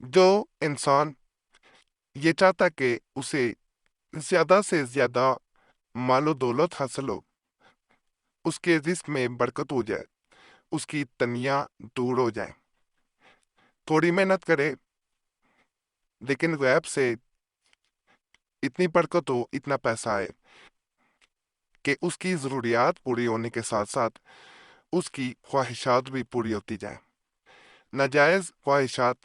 जो इंसान ये चाहता कि उसे ज्यादा से ज्यादा मालो दौलत हासिल हो, उसके रिस्क में बरकत हो जाए, उसकी तंगियां दूर हो जाए, थोड़ी मेहनत करे लेकिन गैब से इतनी बरकत हो, इतना पैसा आए कि उसकी ज़रूरियात पूरी होने के साथ साथ उसकी ख्वाहिशात भी पूरी होती जाए। नाजायज़ ख्वाहिशात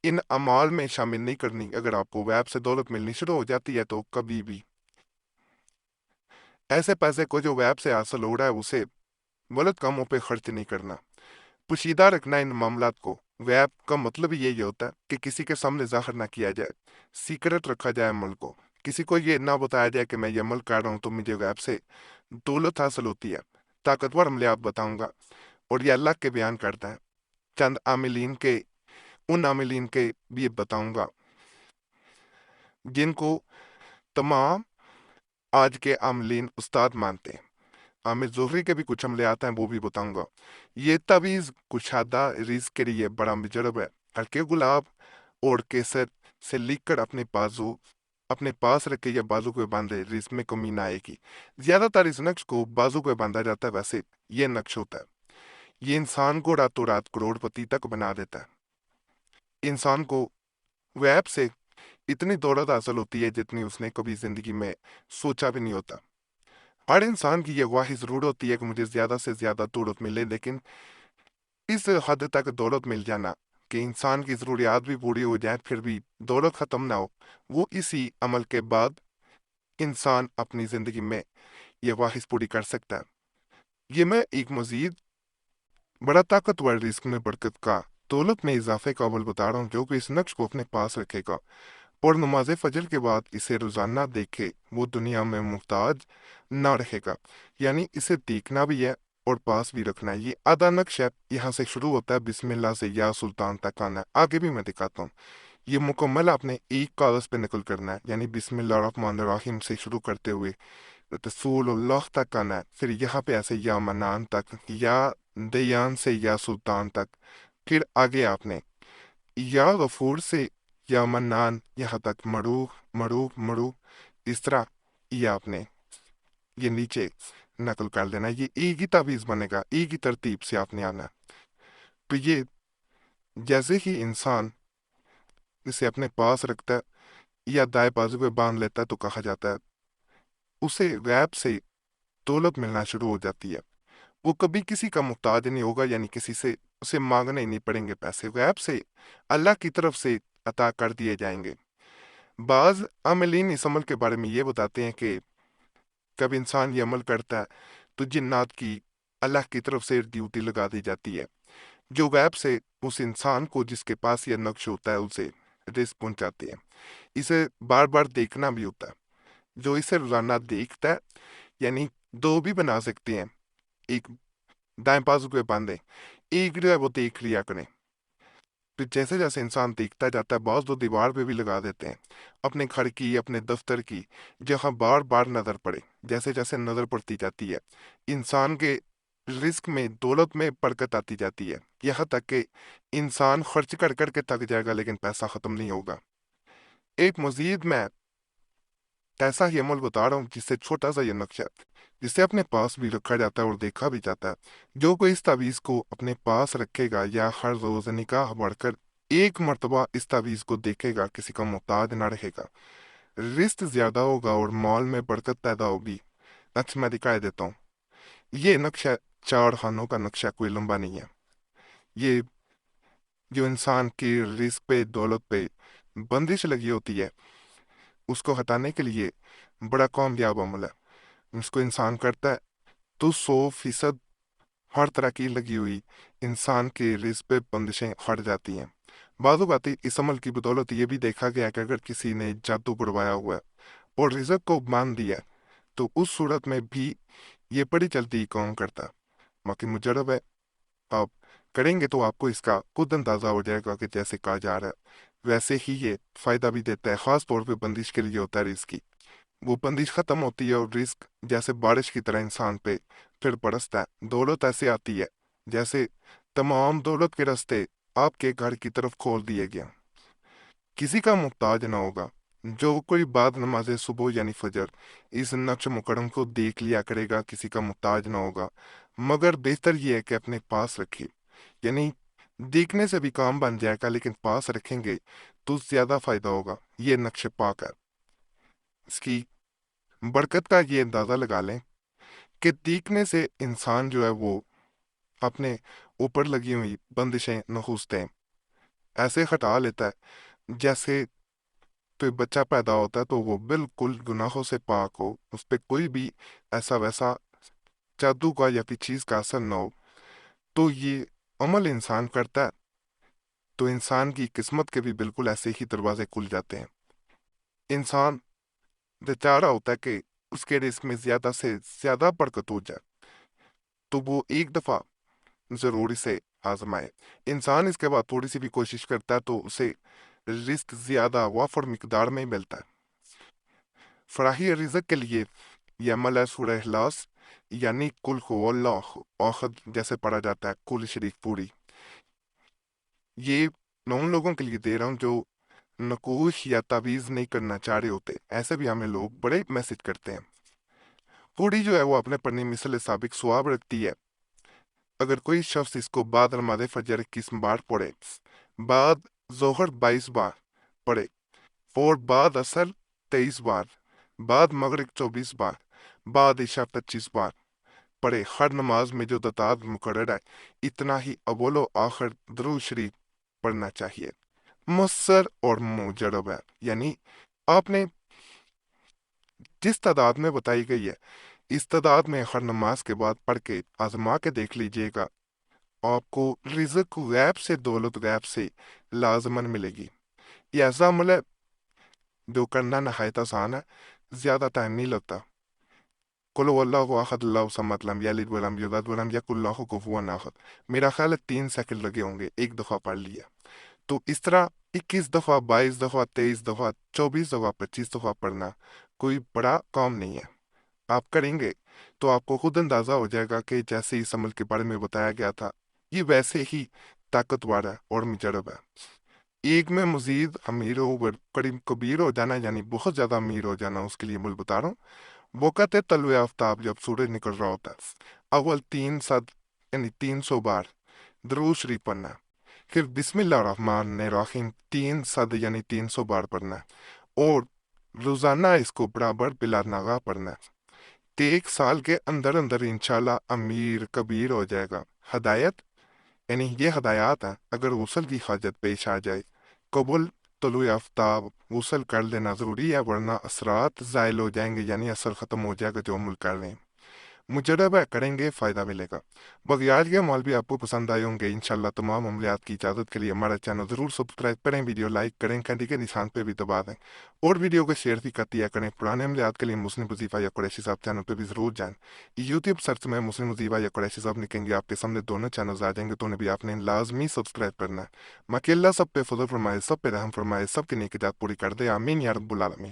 इन अमाल में शामिल नहीं करनी। अगर आपको वैब से दौलत मिलनी शुरू हो जाती है तो कभी भी ऐसे पैसे को जो वैब से हासिल हो रहा है उसे गलत कामों पे खर्च नहीं करना, पोशीदा रखना इन मामलात को। वैब का मतलब ही यही होता है कि किसी के सामने जाहिर ना किया जाए, सीक्रेट रखा जाए अमल को। किसी को ये ना बताया जाए कि मैं ये अमल कर रहा हूँ तो मुझे वैब से दौलत हासिल होती है। ताकतवर अमले आप बताऊंगा, और ये अल्लाह के बयान करता है। चंद आमिलीन के, उन आमिलीन के भी बताऊंगा जिनको तमाम आज के आमिलीन उस्ताद मानते हैं। आमिर जोहरी के भी कुछ हमले आते हैं, वो भी बताऊंगा। ये तवीज़ कुशादा रिज़्क के लिए बड़ा मुजरब है। हल्के गुलाब और केसर से लिखकर अपने पास रखे या बाजू को बांधे, रिज़्क में कमी ना आएगी। ज्यादातर इस नक्श को बाजू को बांधा जाता है, वैसे ये नक्श होता है। ये इंसान को रातों रात करोड़पति तक बना देता है। इंसान को वैब से इतनी दौलत हासिल होती है जितनी उसने कभी जिंदगी में सोचा भी नहीं होता। हर इंसान की ये ख्वाहिश जरूर होती है कि मुझे ज्यादा से ज्यादा दौलत मिले, लेकिन इस हद तक दौलत मिल जाना कि इंसान की जरूरियात भी पूरी हो जाए फिर भी दौलत खत्म ना हो, वो इसी अमल के बाद इंसान अपनी जिंदगी में ये ख्वाहिश पूरी कर सकता है। ये मैं एक मजीद बड़ा ताकतवर रिस्क में बरकत का, दौलत में इजाफे का अमल बता रहा हूँ जो कि इस नक्श को अपने पास रखेगा और नमाज फजर के बाद इसे रोजाना देखे, वो दुनिया में मुहताज ना रहेगा। यानी इसे देखना भी है और पास भी रखना है। ये आधा नक्श है, यहाँ से शुरू होता है बिस्मिल्लाह से या सुल्तान तक आना है। आगे भी मैं दिखाता हूँ। ये मुकम्मल आपने एक कागज पे नकल करना है, यानी बिस्मिल्लाहिर्रहमानिर्रहीम से शुरू करते हुए रसूलुल्लाह तक आना है। फिर यहाँ पे ऐसे या मनान तक, या दयान से या सुल्तान तक। फिर आगे आपने या गफूर से या मन्नान यहाँ तक, मरूख मरूख मरूख, इस तरह ये आपने ये नीचे नकल कर देना। ये एक ही तावीज बनेगा, एक ही तरतीब से आपने आना। तो ये जैसे ही इंसान इसे अपने पास रखता है या दाएं बाजू पे बांध लेता है तो कहा जाता है उसे गैब से दौलत मिलना शुरू हो जाती है। वो कभी किसी का मुहताज नहीं होगा, यानी किसी से उसे मांगने ही नहीं पड़ेंगे पैसे, गैब से अल्लाह की तरफ से अता कर दिए जाएंगे। बाज आमिलीन इस अमल के बारे में ये बताते हैं कि जब इंसान ये अमल करता है तो जिन्नात की अल्लाह की तरफ से ड्यूटी लगा दी जाती है, जो गैब से उस इंसान को जिसके पास ये नक्श होता है उसे रिस्क पहुंचाती है। इसे बार बार देखना भी होता है। जो इसे रोजाना देखता है, यानी दो भी बना सकते हैं, एक दाएं बाजू पे बांधे, एक जो है वो देख लिया करें। तो जैसे जैसे इंसान देखता जाता है, बाज तो दीवार पे भी लगा देते हैं, अपने घर की, अपने दफ्तर की, जहां बार बार नजर पड़े। जैसे जैसे नजर पड़ती जाती है, इंसान के रिस्क में, दौलत में बरकत आती जाती है, यहाँ तक कि इंसान खर्च कर करके थक जाएगा लेकिन पैसा खत्म नहीं होगा। एक मजीद मैं ऐसा ही अमल बता रहा हूँ जिससे छोटा सा ये नक्शा, जिसे अपने पास भी रखा जाता है और देखा भी जाता है। जो कोई इस तावीज को अपने पास रखेगा या हर रोज निगाह बढ़कर एक मर्तबा इस तावीज को देखेगा, किसी का मोहताज ना रहेगा, रिस्क ज्यादा होगा और माल में बरकत पैदा होगी। नक्श मैं दिखाई देता हूँ। ये नक्शा चार खानों का नक्शा, कोई लंबा नहीं है। ये जो इंसान की रिस्क पे, दौलत पे बंदिश लगी होती है, उसको हटाने के लिए बड़ा कामयाब अमल है। उसको इंसान करता है तो 100% हर तरह की लगी हुई इंसान के रिस्क पे बंदिशें हट जाती हैं। बाज़ बातें इस अमल की बदौलत ये भी देखा गया कि अगर किसी ने जादू बुड़वाया हुआ है और रिजक को मान दिया है, तो उस सूरत में भी ये बड़ी जल्दी काम करता है। बाकी मुजरब है, आप करेंगे तो आपको इसका खुद अंदाजा हो जाएगा कि जैसे कहा जा रहा है वैसे ही ये फायदा भी देता है। खास तौर पे बंदिश के लिए होता है रिस्क की। वो बंदिश खत्म होती है और रिस्क जैसे बारिश की तरह इंसान पे फिर बरसता है। दौलत ऐसे आती है जैसे तमाम दौलत के रास्ते آپ کے گھر کی طرف کھول دیے گیا، کسی کا محتاج نہ ہوگا۔ جو کوئی بعد نماز صبح یعنی فجر اس نقش مکرم کو دیکھ لیا کرے گا، کسی کا محتاج نہ ہوگا، مگر بہتر یہ ہے کہ اپنے پاس رکھے، یعنی دیکھنے سے بھی کام بن جائے گا لیکن پاس رکھیں گے تو زیادہ فائدہ ہوگا۔ یہ نقش پاک ہے، اس کی برکت کا یہ اندازہ لگا لیں کہ دیکھنے سے انسان جو ہے وہ اپنے اوپر لگی ہوئی بندشیں نحوستیں ایسے ہٹا لیتا ہے جیسے تو بچہ پیدا ہوتا ہے تو وہ بالکل گناہوں سے پاک ہو، اس پہ کوئی بھی ایسا ویسا جادو کا یا پھر چیز کا اثر نہ ہو۔ تو یہ عمل انسان کرتا ہے تو انسان کی قسمت کے بھی بالکل ایسے ہی دروازے کھل جاتے ہیں۔ انسان چاہ رہا ہوتا ہے کہ اس کے رزق میں زیادہ سے زیادہ برکت ہو جائے تو وہ ایک دفعہ ضرور اسے آزمائے۔ انسان اس کے بعد تھوڑی سی بھی کوشش کرتا ہے تو اسے رزق زیادہ وافر مقدار میں ملتا ہے۔ فراہی رزق کے لیے یہ عمل ہے سورہ اخلاص، یعنی کل ہو اللہ احد جیسے پڑھا جاتا ہے کل شریف پوری۔ یہ میں ان لوگوں کے لیے دے رہا ہوں جو نقوش یا تعویذ نہیں کرنا چاہ رہے ہوتے، ایسے بھی ہمیں لوگ بڑے میسج کرتے ہیں۔ پوری جو ہے وہ اپنے پڑھنے مثل سابق ثواب رکھتی ہے۔ اگر کوئی شخص اس کو بعد نماز فجر 21 بار پڑھے، بعد ظہر 22 بار پڑھے اور بعد عصر 23 بار، بعد مغرب 24 بار، بعد عشاء 25 بار پڑھے، ہر نماز میں جو تعداد مقرر ہے اتنا ہی اول و آخر درود شریف پڑھنا چاہیے۔ مؤثر اور مجرب ہے، یعنی آپ نے جس تعداد میں بتائی گئی ہے اس تعداد میں ہر نماز کے بعد پڑھ کے آزما کے دیکھ لیجئے گا، آپ کو رزق غیب سے دولت غیب سے لازمن ملے گی۔ یہ ایسا عمل ہے جو کرنا نہایت آسان ہے، زیادہ ٹائم نہیں لگتا۔ قل هو اللہ احد اللہ الصمد لم یلد ولم یولد ولم یکن لہ کفوا احد، میرا خیال ہے 3 سیکنڈ لگے ہوں گے، ایک دفعہ پڑھ لیا۔ تو اس طرح 21 دفعہ، 22 دفعہ، 23 دفعہ، 24 دفعہ، 25 دفعہ پڑھنا کوئی بڑا کام نہیں ہے۔ آپ کریں گے تو آپ کو خود اندازہ ہو جائے گا کہ جیسے اس عمل کے بارے میں بتایا گیا تھا یہ ویسے ہی طاقتور ہے اور مجرب ہے۔ ایک میں مزید امیر کبیر ہو جانا، یعنی بہت زیادہ امیر ہو جانا، اس کے لیے مل بتا رہا ہوں۔ وقت طلوع آفتاب جب سورج نکل رہا ہوتا ہے، اول 300 یعنی 300 بار درود شریف پڑھنا ہے، پھر بسم اللہ الرحمن الرحیم 300 یعنی 300 بار پڑھنا ہے، اور روزانہ اس کو برابر بلا ناغہ پڑھنا ہے۔ تو 1 سال کے اندر اندر انشاءاللہ امیر کبیر ہو جائے گا۔ ہدایت یعنی یہ ہدایات ہیں، اگر غسل کی حاجت پیش آ جائے، قبل طلوع آفتاب غسل کر لینا ضروری ہے، ورنہ اثرات زائل ہو جائیں گے، یعنی اثر ختم ہو جائے گا جو عمل کر رہے ہیں۔ مجرب ہے، کریں گے فائدہ ملے گا۔ باقی آج کے عمل بھی آپ کو پسند آئے ہوں گے انشاءاللہ۔ تمام عملیات کی اجازت کے لیے ہمارا چینل ضرور سبسکرائب کریں، ویڈیو لائک کریں، گھنٹی کے نشان پہ بھی دبا دیں، اور ویڈیو کو شیئر بھی کر دیا کریں۔ پرانے عملیات کے لیے مسلم وظیفہ یا قریشی صاحب چینل پہ بھی ضرور جائیں۔ یوٹیوب سرچ میں مسلم وظیفہ یا قریشی صاحب لکھیں گے، آپ کے سامنے دونوں چینلز آ جائیں گے، تو انہیں بھی آپ نے لازمی سبسکرائب کرنا ہے۔ ماں کہ اللہ سب پہ فضل فرمائے، سب پہ رحم فرمائے، سب کی نیک جات پوری کر دے، آمین یا رب العالمین۔